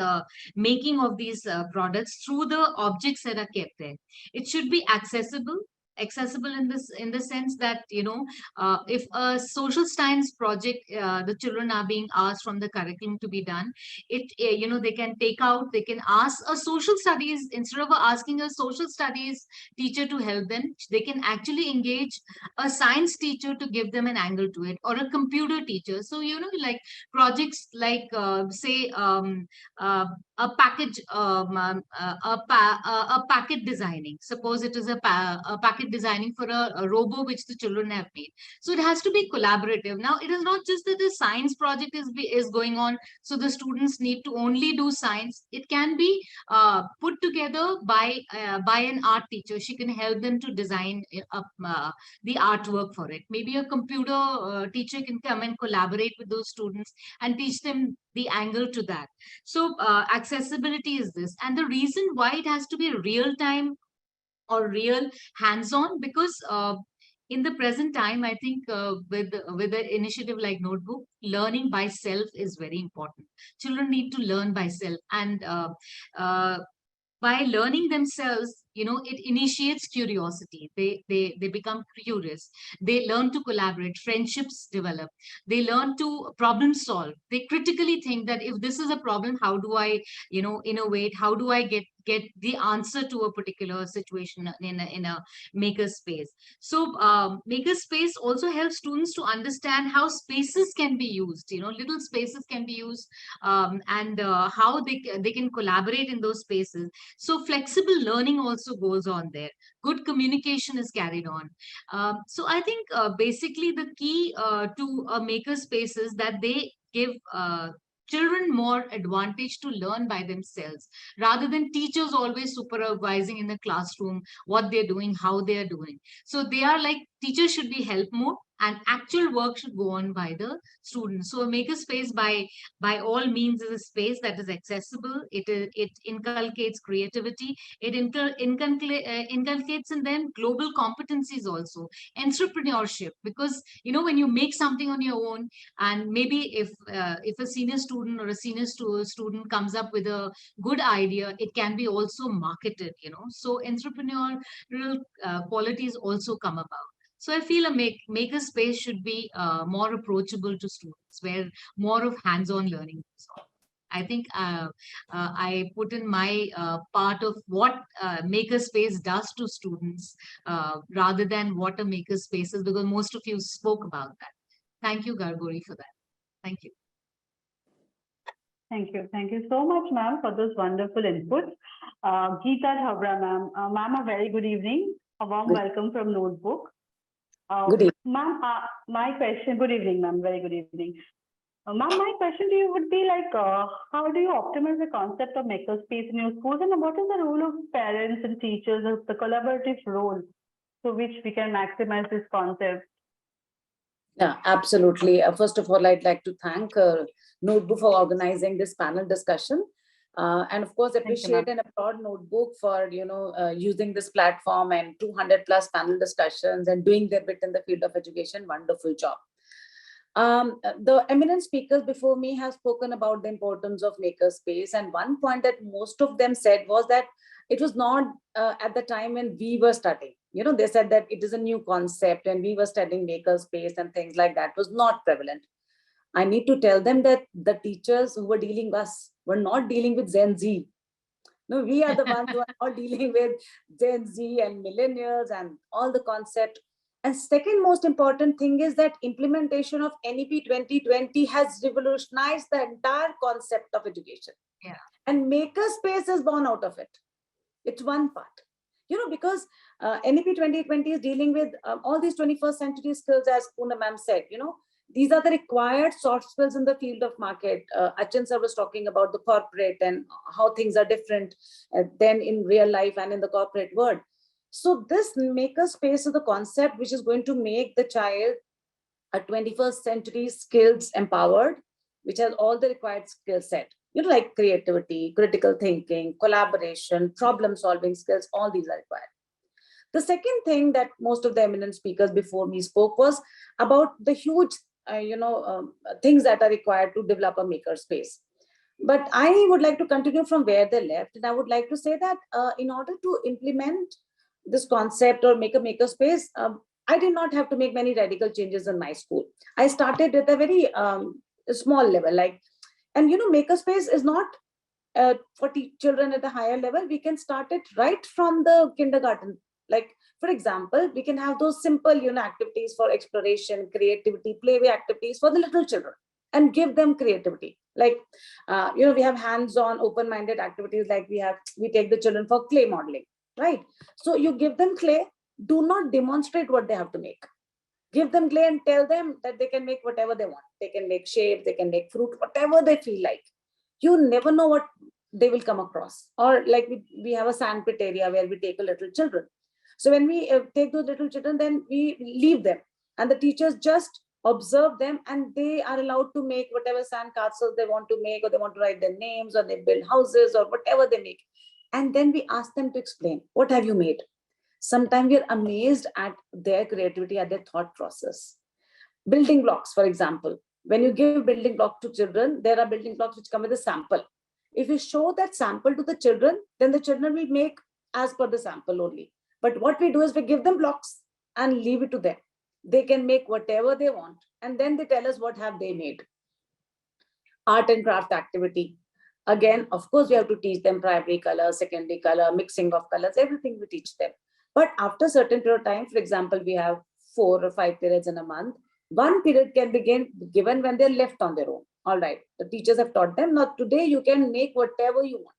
Speaker 9: making of these products through the objects that are kept there. It should be accessible, accessible in the sense that, if a social science project, the children are being asked from the curriculum to be done, they can they can ask a social studies, instead of asking a social studies teacher to help them, they can actually engage a science teacher to give them an angle to it, or a computer teacher. So, like projects like, say, a package, a packet designing. Suppose it is a packet designing for a robo which the children have made. So it has to be collaborative. Now, it is not just that the science project is going on, so the students need to only do science. It can be put together by an art teacher. She can help them to design the artwork for it. Maybe a computer teacher can come and collaborate with those students and teach them the angle to that. So accessibility is this, and the reason why it has to be real time or real hands-on, because in the present time, I think with an initiative like Notebook, learning by self is very important. Children need to learn by self, and by learning themselves, it initiates curiosity. They become curious. They learn to collaborate. Friendships develop. They learn to problem solve. They critically think that if this is a problem, how do I, innovate? How do I get the answer to a particular situation in a makerspace? So makerspace also helps students to understand how spaces can be used. Little spaces can be used, and how they can collaborate in those spaces. So flexible learning also goes on there. Good communication is carried on. So I think basically the key to a makerspace is that they give children more advantage to learn by themselves, rather than teachers always supervising in the classroom what they're doing, how they're doing. So they are like, teachers should be helped more, and actual work should go on by the students. So a makerspace by all means is a space that is accessible. It inculcates creativity. It inculcates in them global competencies also, entrepreneurship, because when you make something on your own, and maybe if a senior student or a senior student comes up with a good idea, it can be also marketed. So entrepreneurial qualities also come about. So I feel a maker space should be more approachable to students, where more of hands-on learning goes on. I think I put in my part of what Makerspace does to students, rather than what a Makerspace is, because most of you spoke about that. Thank you, Gargori, for that. Thank you.
Speaker 1: Thank you. Thank you so much, ma'am, for those wonderful inputs. Geeta, Chabra, ma'am. Ma'am, a very good evening. A warm welcome from Notebook.
Speaker 10: Good evening.
Speaker 1: Ma'am, my question, good evening, ma'am, very good evening. Ma'am, my question to you would be like, how do you optimize the concept of makerspace in your schools, and what is the role of parents and teachers, of the collaborative role to which we can maximize this concept?
Speaker 10: Yeah, absolutely. First of all, I'd like to thank Notebook for organizing this panel discussion. And of course, appreciate and applaud Notebook for, using this platform and 200 plus panel discussions and doing their bit in the field of education. Wonderful job. The eminent speakers before me have spoken about the importance of makerspace. And one point that most of them said was that it was not at the time when we were studying. They said that it is a new concept and we were studying makerspace and things like that was not prevalent. I need to tell them that the teachers who were dealing with us were not dealing with Gen Z. No, we are the ones who are not dealing with Gen Z and millennials and all the concept. And second most important thing is that implementation of NEP 2020 has revolutionized the entire concept of education.
Speaker 9: Yeah.
Speaker 10: And makerspace is born out of it. It's one part. Because NEP 2020 is dealing with all these 21st century skills, as Poonam ma'am said, these are the required soft skills in the field of market. Achin sir was talking about the corporate and how things are different than in real life and in the corporate world. So this makerspace is the concept which is going to make the child a 21st century skills empowered, which has all the required skill set. Like creativity, critical thinking, collaboration, problem solving skills, all these are required. The second thing that most of the eminent speakers before me spoke was about the huge things that are required to develop a makerspace. But I would like to continue from where they left. And I would like to say that in order to implement this concept or make a makerspace, I did not have to make many radical changes in my school. I started at a very small level, and makerspace is not for children at a higher level. We can start it right from the kindergarten. Like, for example, we can have those simple, activities for exploration, creativity, playway activities for the little children, and give them creativity. Like, we have hands-on, open-minded activities. Like we take the children for clay modeling, right? So you give them clay. Do not demonstrate what they have to make. Give them clay and tell them that they can make whatever they want. They can make shapes, they can make fruit, whatever they feel like. You never know what they will come across. Or like we have a sandpit area where we take a little children. So when we take those little children, then we leave them and the teachers just observe them, and they are allowed to make whatever sand castles they want to make, or they want to write their names, or they build houses, or whatever they make. And then we ask them to explain, what have you made? Sometimes we are amazed at their creativity, at their thought process. Building blocks, for example. When you give building block to children, there are building blocks which come with a sample. If you show that sample to the children, then the children will make as per the sample only. But what we do is we give them blocks and leave it to them. They can make whatever they want. And then they tell us what have they made. Art and craft activity. Again, of course, we have to teach them primary color, secondary color, mixing of colors, everything we teach them. But after a certain period of time, for example, we have 4 or 5 periods in a month. One period can be given when they're left on their own. All right, the teachers have taught them. Now today you can make whatever you want,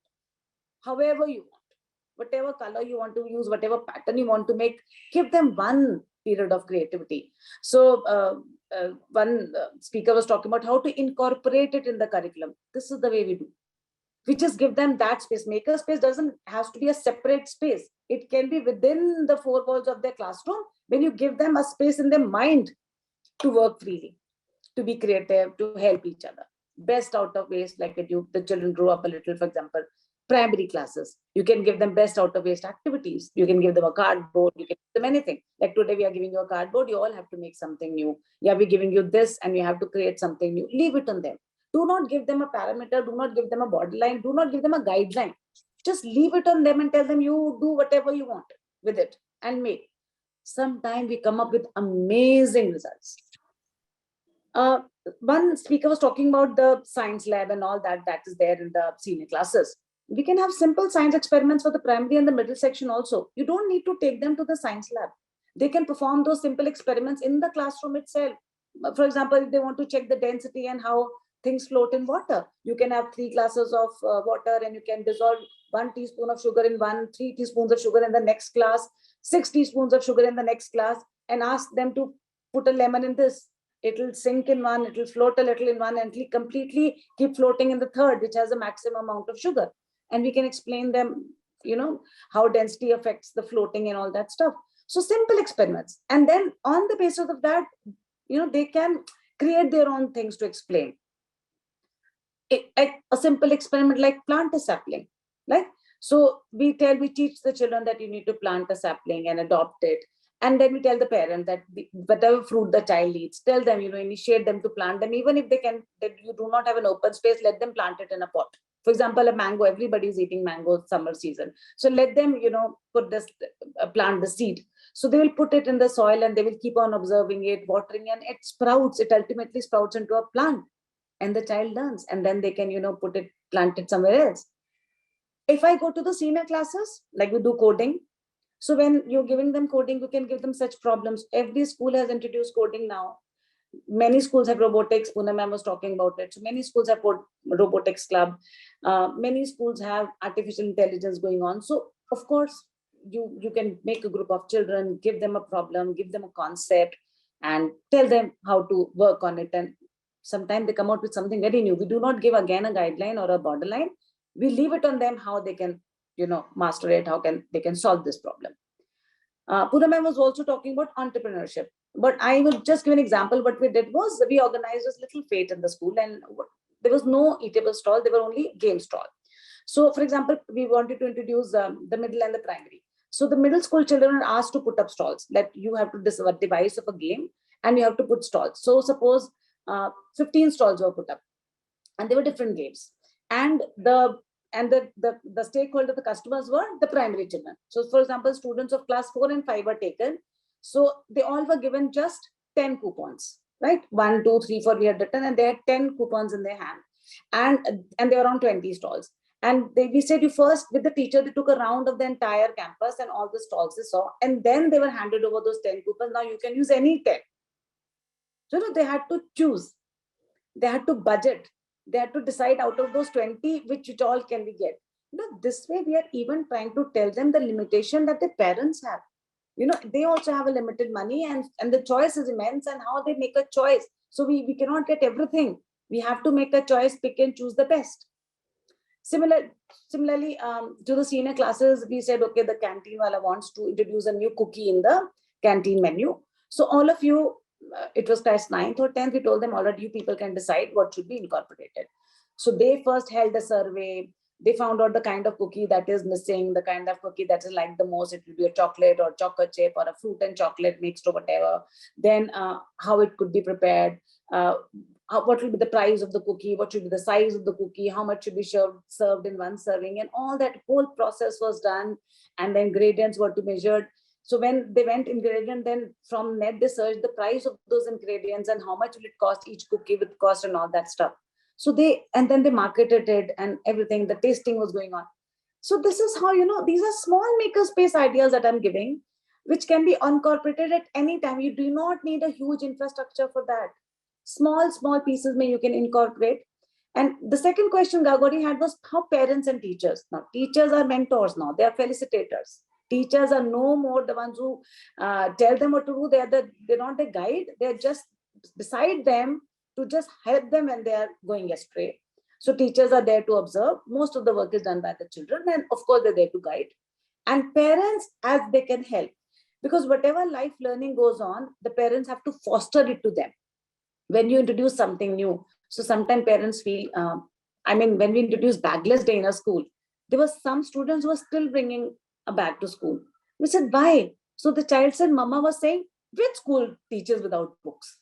Speaker 10: however you want, whatever color you want to use, whatever pattern you want to make. Give them one period of creativity. So one speaker was talking about how to incorporate it in the curriculum. This is the way we do. We just give them that space. Makerspace doesn't have to be a separate space. It can be within the 4 walls of their classroom, when you give them a space in their mind to work freely, to be creative, to help each other. Best out of waste, like the children grow up a little, for example, primary classes. You can give them best out of waste activities. You can give them a cardboard, you can give them anything. Like today we are giving you a cardboard, you all have to make something new. Yeah, we're giving you this and you have to create something new. Leave it on them. Do not give them a parameter, do not give them a borderline, do not give them a guideline. Just leave it on them and tell them you do whatever you want with it and make. Sometimes we come up with amazing results. One speaker was talking about the science lab and all that is there in the senior classes. We can have simple science experiments for the primary and the middle section also. You don't need to take them to the science lab. They can perform those simple experiments in the classroom itself. For example, if they want to check the density and how things float in water, you can have 3 glasses of water and you can dissolve 1 teaspoon of sugar in one, 3 teaspoons of sugar in the next glass, 6 teaspoons of sugar in the next glass, and ask them to put a lemon in this. It will sink in one, it will float a little in one, and completely keep floating in the third, which has a maximum amount of sugar. And we can explain them, how density affects the floating and all that stuff. So simple experiments. And then on the basis of that, they can create their own things to explain. A simple experiment like plant a sapling. So we teach the children that you need to plant a sapling and adopt it. And then we tell the parent that whatever fruit the child eats, tell them, initiate them to plant them. Even if that you do not have an open space, let them plant it in a pot. For example, a mango, everybody is eating mango summer season. So let them, plant the seed. So they will put it in the soil and they will keep on observing it, watering, and it sprouts. It ultimately sprouts into a plant. And the child learns, and then they can, plant it somewhere else. If I go to the senior classes, like we do coding. So when you're giving them coding, you can give them such problems. Every school has introduced coding now. Many schools have robotics. Poonam was talking about it. So many schools have robotics club. Many schools have artificial intelligence going on. So of course, you can make a group of children, give them a problem, give them a concept, and tell them how to work on it. And sometimes they come out with something very new. We do not give again a guideline or a borderline. We leave it on them how they can, master it, they can solve this problem. Poonam was also talking about entrepreneurship. But I will just give an example. What we did was we organized this little fete in the school, and there was no eatable stall. There were only game stall. So, for example, we wanted to introduce the middle and the primary. So the middle school children are asked to put up stalls. That you have to devise of a game and you have to put stalls. So suppose 15 stalls were put up, and they were different games. And the the stakeholder, the customers were the primary children. So for example, students of class 4 and 5 were taken. So they all were given just 10 coupons, right? 1, 2, 3, 4 we had written, and they had 10 coupons in their hand. And they were on 20 stalls. And we said, you first, with the teacher, they took a round of the entire campus and all the stalls they saw. And then they were handed over those 10 coupons. Now you can use any 10. So they had to choose. They had to budget. They had to decide out of those 20, which all can we get. This way we are even trying to tell them the limitation that the parents have. They also have a limited money, and the choice is immense, and how they make a choice. So we cannot get everything. We have to make a choice, pick and choose the best. Similarly, to the senior classes, we said, okay, the canteen wala wants to introduce a new cookie in the canteen menu. So all of you, it was class 9th or 10th, we told them, all right, you people can decide what should be incorporated. So they first held a survey. They found out the kind of cookie that is missing, the kind of cookie that is liked the most. It would be a chocolate or chocolate chip or a fruit and chocolate mixed or whatever. Then how it could be prepared, what will be the price of the cookie, what should be the size of the cookie, how much should be served in one serving, and all that whole process was done. And the ingredients were to be measured. So when they went ingredient, then from net they searched the price of those ingredients and how much will it cost each cookie with cost and all that stuff. So then they marketed it and everything, the tasting was going on. So this is how, these are small makerspace ideas that I'm giving, which can be incorporated at any time. You do not need a huge infrastructure for that. Small pieces you can incorporate. And the second question Gagori had was how parents and teachers. Now, teachers are mentors now. They are felicitators. Teachers are no more the ones who tell them what to do. They're not the guide. They're just beside them to just help them when they are going astray. So teachers are there to observe. Most of the work is done by the children. And of course, they're there to guide. And parents, as they can help. Because whatever life learning goes on, the parents have to foster it to them. When you introduce something new. So sometimes parents feel, when we introduced bagless day in a school, there were some students who were still bringing a bag to school. We said, why? So the child said, Mama was saying, which school teaches without books?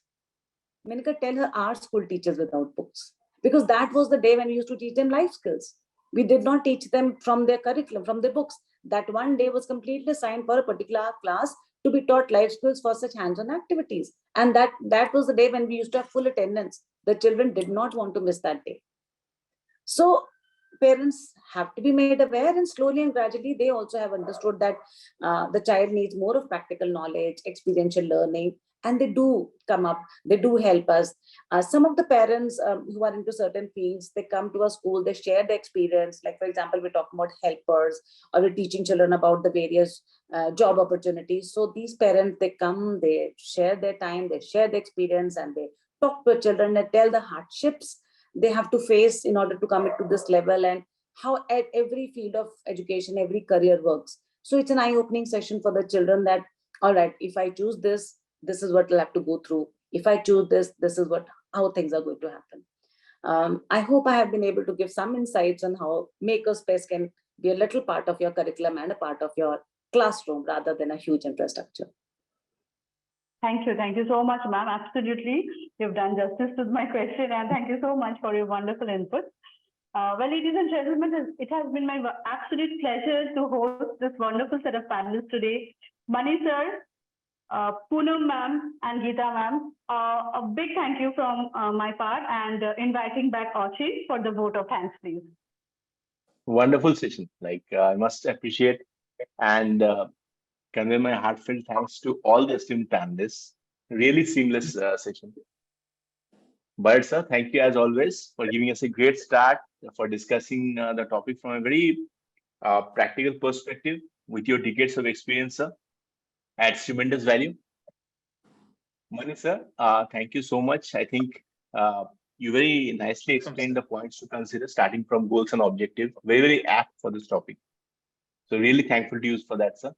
Speaker 10: Menika, tell her our school teaches without books. Because that was the day when we used to teach them life skills. We did not teach them from their curriculum, from their books. That one day was completely assigned for a particular class to be taught life skills for such hands-on activities. And that was the day when we used to have full attendance. The children did not want to miss that day. So parents have to be made aware, and slowly and gradually they also have understood that the child needs more of practical knowledge, experiential learning, and they do come up, they do help us. Some of the parents who are into certain fields, they come to a school, they share the experience. Like for example, we're talking about helpers, or we're teaching children about the various job opportunities. So these parents, they come, they share their time, they share the experience, and they talk to children and tell the hardships they have to face in order to come to this level, and how at every field of education, every career works. So it's an eye-opening session for the children that, all right, if I choose this, this is what I'll have to go through. If I choose this, this is how things are going to happen. I hope I have been able to give some insights on how Makerspace can be a little part of your curriculum and a part of your classroom rather than a huge infrastructure.
Speaker 1: Thank you so much, ma'am. Absolutely, you've done justice to my question, and thank you so much for your wonderful input. Well, ladies and gentlemen, it has been my absolute pleasure to host this wonderful set of panelists today. Mani sir, Poonam ma'am, and Geeta ma'am. A big thank you from my part, and inviting back Achin for the vote of thanks, please.
Speaker 3: Wonderful session. I must appreciate and convey my heartfelt thanks to all the esteemed panelists. Really seamless session. Burrett sir, thank you as always for giving us a great start for discussing the topic from a very practical perspective with your decades of experience, sir. Adds tremendous value. Mani sir, thank you so much. I think you very nicely explained the points to consider, starting from goals and objectives. Very, very apt for this topic. So really thankful to you for that, sir.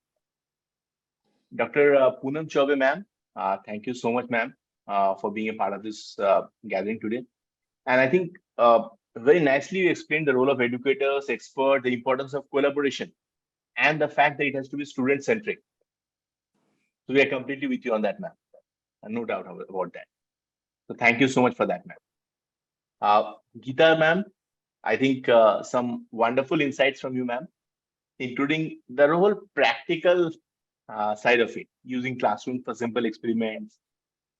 Speaker 3: Dr. Poonam Chaubey, ma'am, thank you so much, ma'am, for being a part of this gathering today. And I think very nicely you explained the role of educators, experts, the importance of collaboration, and the fact that it has to be student-centric. So we are completely with you on that, ma'am. No doubt about that. So thank you so much for that, ma'am. Geeta, ma'am, I think some wonderful insights from you, ma'am, including the whole practical side of it, using classroom for simple experiments.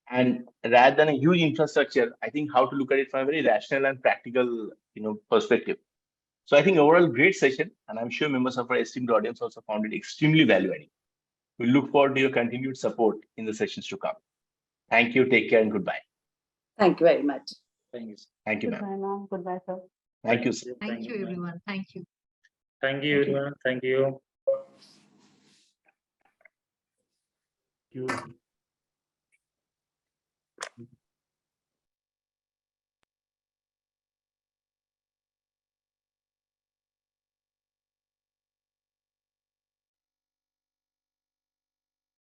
Speaker 3: And rather than a huge infrastructure, I think how to look at it from a very rational and practical, perspective. So I think overall great session, and I'm sure members of our esteemed audience also found it extremely value-adding. We look forward to your continued support in the sessions to come. Thank you, take care, and goodbye.
Speaker 10: Thank you very much.
Speaker 3: Thank you. Thank you, ma'am.
Speaker 1: Goodbye, ma'am. Goodbye, sir.
Speaker 3: Thank you, sir.
Speaker 9: Thank you, everyone. Thank you.
Speaker 8: Thank you, everyone. Thank you.
Speaker 2: You.